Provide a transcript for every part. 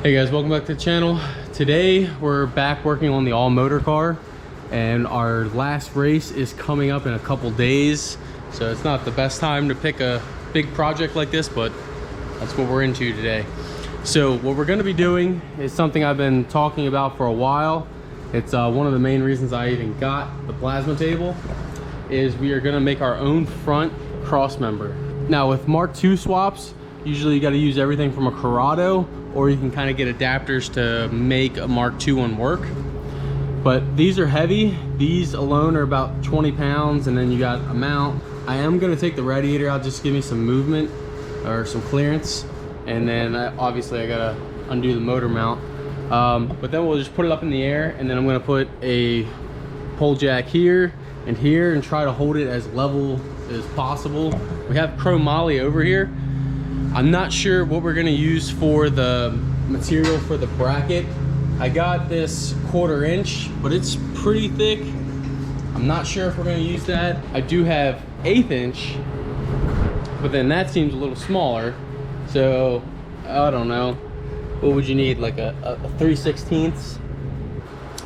Hey guys, welcome back to the channel. Today we're back working on the all motor car, and our last race is coming up in a couple days, so it's not the best time to pick a big project like this, but that's what we're into today. So what we're going to be doing is something I've been talking about for a while. It's one of the main reasons I even got the plasma table, is we are going to make our own front cross member. Now with Mark II swaps, usually you got to use everything from a Corrado, or you can kind of get adapters to make a Mark II one work. But these are heavy. These alone are about 20 pounds, and then you got a mount. I am going to take the radiator out just to give me some movement or some clearance, and then obviously I got to undo the motor mount. But then we'll just put it up in the air, and then I'm going to put a pole jack here and try to hold it as level as possible. We have chromoly over here. I'm not sure what we're gonna use for the material for the bracket. I got this 1/4 inch, but it's pretty thick. I'm not sure if we're gonna use that. I do have 1/8 inch, but then that seems a little smaller. So I don't know. What would you need? Like a 3/16?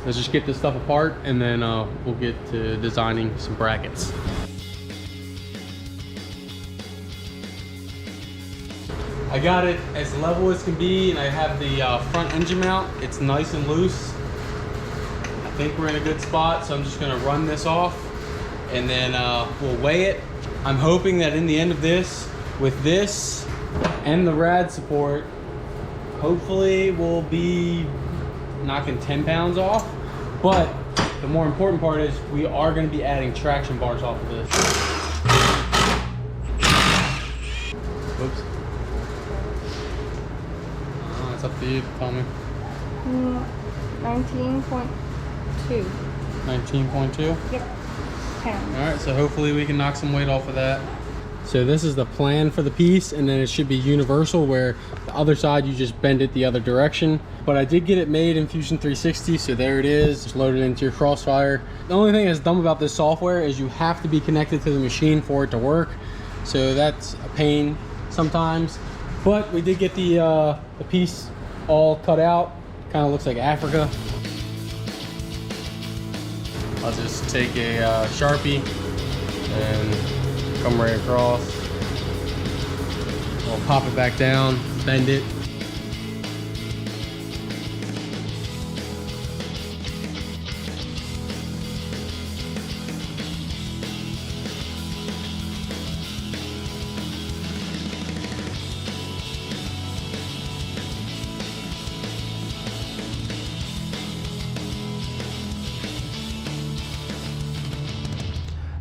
Let's just get this stuff apart, and then we'll get to designing some brackets. I got it as level as can be, and I have the front engine mount. It's nice and loose. I think we're in a good spot, so I'm just gonna run this off, and then we'll weigh it. I'm hoping that in the end of this, with this and the rad support, hopefully we'll be knocking 10 pounds off. But the more important part is we are gonna be adding traction bars off of this. Whoops. It's up to you, tell me. 19.2. 19.2? Yep. Pounds. All right, so hopefully we can knock some weight off of that. So this is the plan for the piece, and then it should be universal, where the other side you just bend it the other direction. But I did get it made in Fusion 360, so there it is. Just load it into your Crossfire. The only thing that's dumb about this software is you have to be connected to the machine for it to work. So that's a pain sometimes. But we did get the piece all cut out. Kind of looks like Africa. I'll just take a Sharpie and come right across. I'll pop it back down, bend it.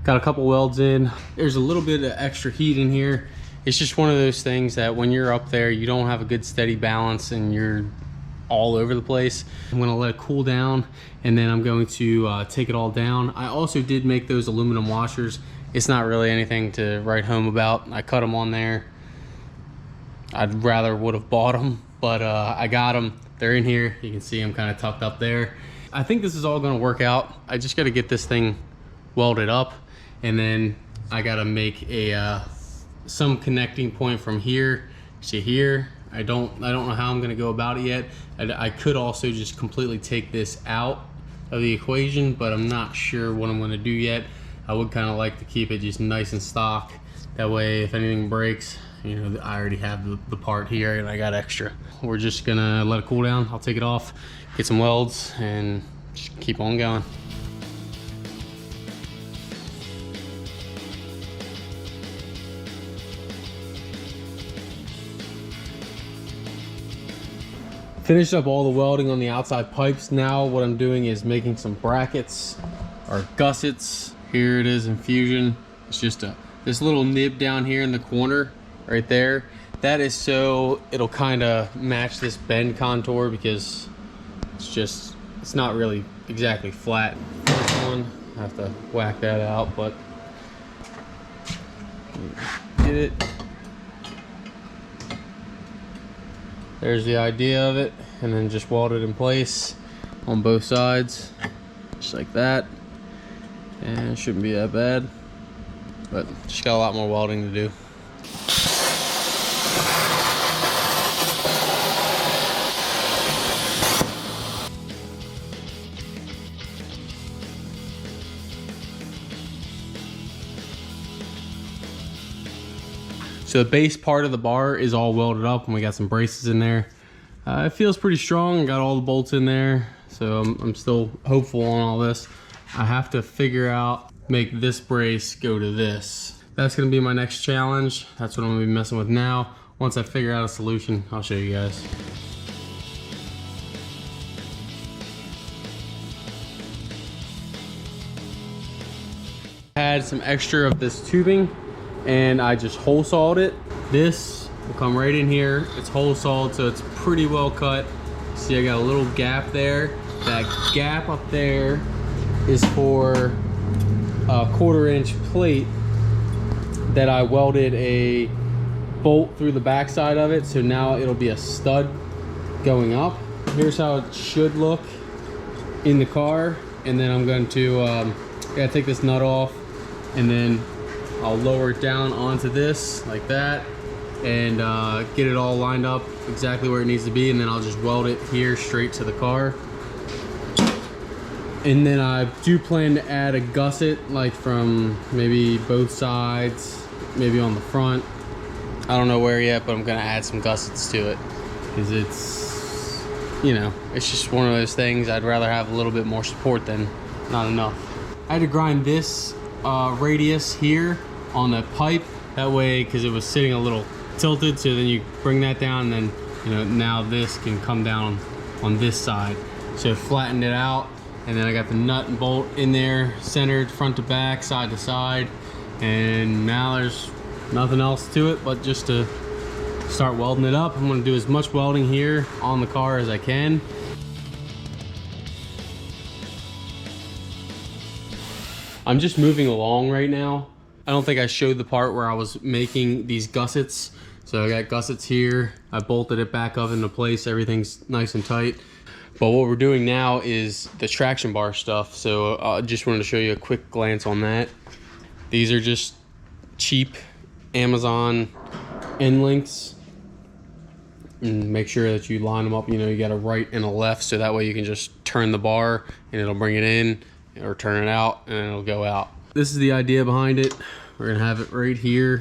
Got a couple welds in. There's a little bit of extra heat in here. It's just one of those things that when you're up there, you don't have a good steady balance and you're all over the place. I'm gonna let it cool down, and then I'm going to take it all down. I also did make those aluminum washers. It's not really anything to write home about. I cut them on there. I'd rather would have bought them, but I got them. They're in here. You can see them kind of tucked up there. I think this is all gonna work out. I just gotta get this thing welded up, and then I gotta make a some connecting point from here to here. I don't know how I'm gonna go about it yet. I could also just completely take this out of the equation, but I'm not sure what I'm gonna do yet. I would kind of like to keep it just nice and stock. That way, if anything breaks, you know, I already have the part here and I got extra. We're just gonna let it cool down. I'll take it off, get some welds, and just keep on going. Finished up all the welding on the outside pipes. Now what I'm doing is making some brackets or gussets. Here it is in Fusion. It's just this little nib down here in the corner right there. That is so it'll kind of match this bend contour, because it's not really exactly flat. This one, I have to whack that out, but get it. There's the idea of it, and then just weld it in place on both sides, just like that. And it shouldn't be that bad, but just got a lot more welding to do. So the base part of the bar is all welded up, and we got some braces in there. It feels pretty strong. Got all the bolts in there, so I'm still hopeful on all this. I have to figure out, make this brace go to this. That's gonna be my next challenge. That's what I'm gonna be messing with now. Once I figure out a solution, I'll show you guys. I had some extra of this tubing and I just hole sawed it. This will come right in here. It's hole sawed, so it's pretty well cut. See, I got a little gap there. That gap up there is for a 1/4 inch plate that I welded a bolt through the backside of it, so now it'll be a stud going up. Here's how it should look in the car, and then I'm going to gotta take this nut off, and then I'll lower it down onto this like that, and get it all lined up exactly where it needs to be, and then I'll just weld it here straight to the car. And then I do plan to add a gusset, like from maybe both sides, maybe on the front. I don't know where yet, but I'm gonna add some gussets to it, because it's, you know, it's just one of those things. I'd rather have a little bit more support than not enough. I had to grind this radius here on the pipe, that way, because it was sitting a little tilted, so then you bring that down, and then, you know, now this can come down on this side. So flattened it out, and then I got the nut and bolt in there, centered front to back, side to side, and now there's nothing else to it but just to start welding it up. I'm gonna do as much welding here on the car as I can. I'm just moving along right now. I don't think I showed the part where I was making these gussets. So I got gussets here. I bolted it back up into place. Everything's nice and tight. But what we're doing now is the traction bar stuff. So I just wanted to show you a quick glance on that. These are just cheap Amazon end links. And make sure that you line them up. You know, you got a right and a left, so that way you can just turn the bar and it'll bring it in, or turn it out and it'll go out. This is the idea behind it. We're gonna have it right here,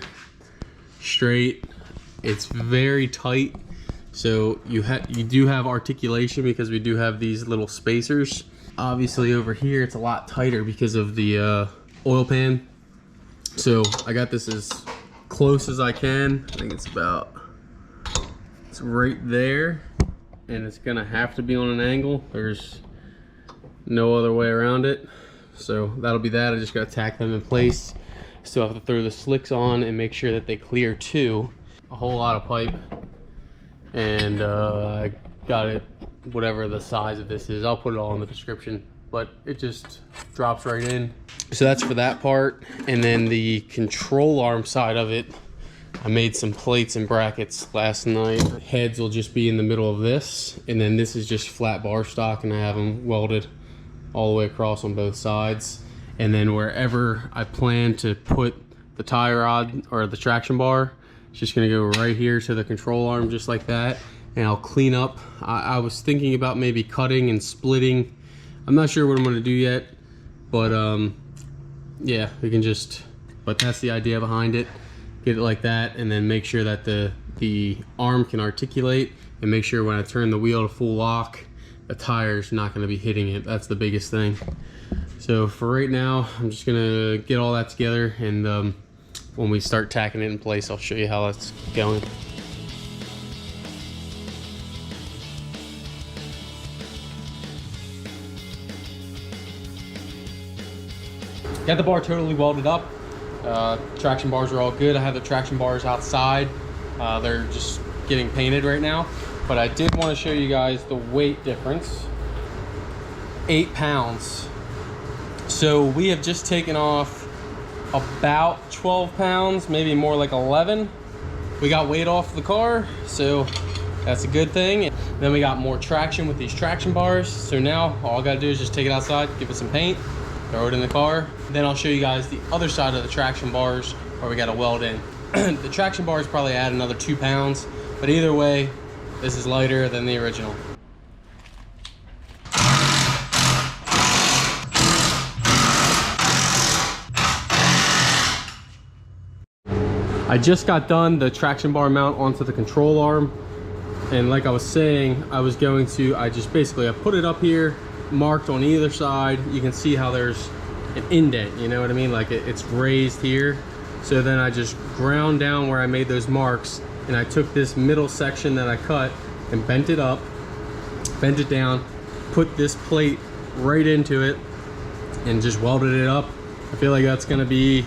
straight. It's very tight, so you do have articulation because we do have these little spacers. Obviously over here it's a lot tighter because of the oil pan. So I got this as close as I can. I think it's right there, and it's gonna have to be on an angle. There's no other way around it. So that'll be that. I just gotta tack them in place. Still have to throw the slicks on and make sure that they clear too. A whole lot of pipe, and I got it whatever the size of this is. I'll put it all in the description, but it just drops right in. So that's for that part. And then the control arm side of it, I made some plates and brackets last night. Heads will just be in the middle of this, and then this is just flat bar stock, and I have them welded all the way across on both sides. And then wherever I plan to put the tie rod or the traction bar, it's just gonna go right here to the control arm, just like that. And I'll clean up. I was thinking about maybe cutting and splitting. I'm not sure what I'm gonna do yet, but yeah, we can just, but that's the idea behind it. Get it like that, and then make sure that the arm can articulate, and make sure when I turn the wheel to full lock, the tire's not gonna be hitting it. That's the biggest thing. So for right now, I'm just gonna get all that together, and when we start tacking it in place, I'll show you how that's going. Got the bar totally welded up. Traction bars are all good. I have the traction bars outside. They're just getting painted right now. But I did want to show you guys the weight difference. 8 pounds. So we have just taken off about 12 pounds, maybe more like 11. We got weight off the car, so that's a good thing. And then we got more traction with these traction bars. So now all I gotta do is just take it outside, give it some paint, throw it in the car. Then I'll show you guys the other side of the traction bars where we gotta weld in. The traction bars probably add another 2 pounds, but either way, this is lighter than the original. I just got done the traction bar mount onto the control arm, and like I was saying, I put it up here, marked on either side. You can see how there's an indent, you know what I mean? Like it's raised here. So then I just ground down where I made those marks, and I took this middle section that I cut and bent it up, bent it down, put this plate right into it, and just welded it up. I feel like that's gonna be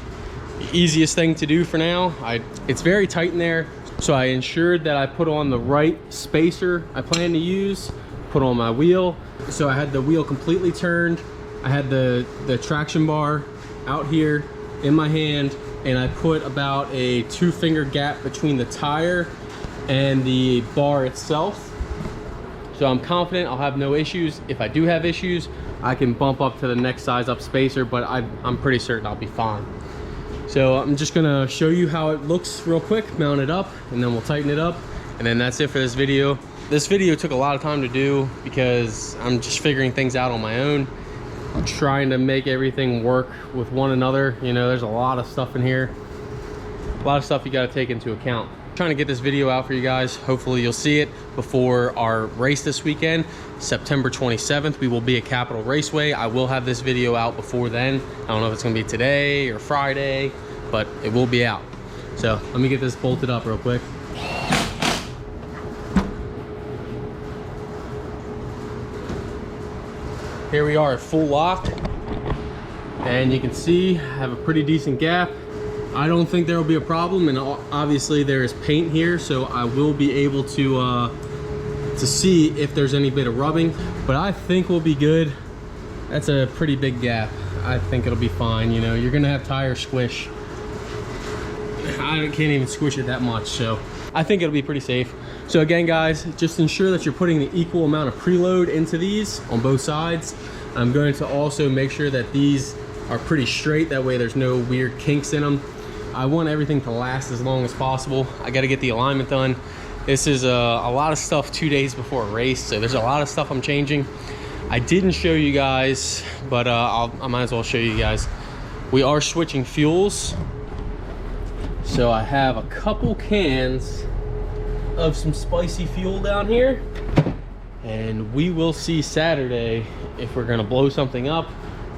the easiest thing to do for now. It's very tight in there, so I ensured that I put on the right spacer I plan to use, put on my wheel. So I had the wheel completely turned. I had the traction bar out here in my hand, and I put about a 2-finger gap between the tire and the bar itself. So I'm confident I'll have no issues. If I do have issues, I can bump up to the next size up spacer, but I'm pretty certain I'll be fine. So I'm just gonna show you how it looks real quick, mount it up, and then we'll tighten it up. And then that's it for this video. This video took a lot of time to do because I'm just figuring things out on my own. I'm trying to make everything work with one another. You know, there's a lot of stuff in here. A lot of stuff you gotta take into account. Trying to get this video out for you guys. Hopefully you'll see it before our race this weekend, September 27th. We will be at Capitol Raceway. I will have this video out before then. I don't know if it's gonna be today or Friday, but it will be out. So let me get this bolted up real quick. Here we are at full lock, and you can see I have a pretty decent gap. I don't think there will be a problem, and obviously there is paint here, so I will be able to see if there's any bit of rubbing, but I think we'll be good. That's a pretty big gap. I think it'll be fine. You know, you're gonna have tire squish. I can't even squish it that much, so I think it'll be pretty safe. So again, guys, just ensure that you're putting the equal amount of preload into these on both sides. I'm going to also make sure that these are pretty straight, that way there's no weird kinks in them. I want everything to last as long as possible. I got to get the alignment done. This is a lot of stuff 2 days before a race, so there's a lot of stuff I'm changing. I didn't show you guys, but I might as well show you guys. We are switching fuels. So I have a couple cans of some spicy fuel down here, and we will see Saturday if we're gonna blow something up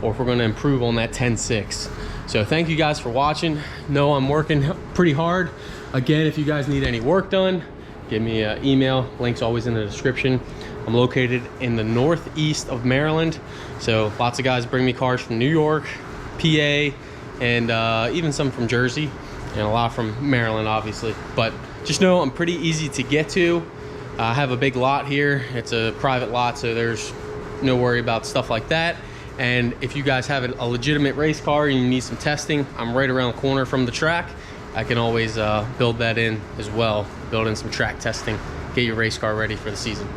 or if we're gonna improve on that 10.6. So thank you guys for watching. No, I'm working pretty hard. Again, if you guys need any work done, give me an email. Link's always in the description. I'm located in the northeast of Maryland, so lots of guys bring me cars from New York, PA, and even some from Jersey, and a lot from Maryland, obviously. But just know I'm pretty easy to get to. I have a big lot here. It's a private lot, so there's no worry about stuff like that. And if you guys have a legitimate race car and you need some testing, I'm right around the corner from the track. I can always build that in as well, build in some track testing, get your race car ready for the season.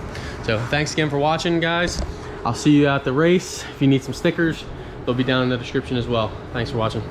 So thanks again for watching, guys. I'll see you at the race. If you need some stickers, they'll be down in the description as well. Thanks for watching.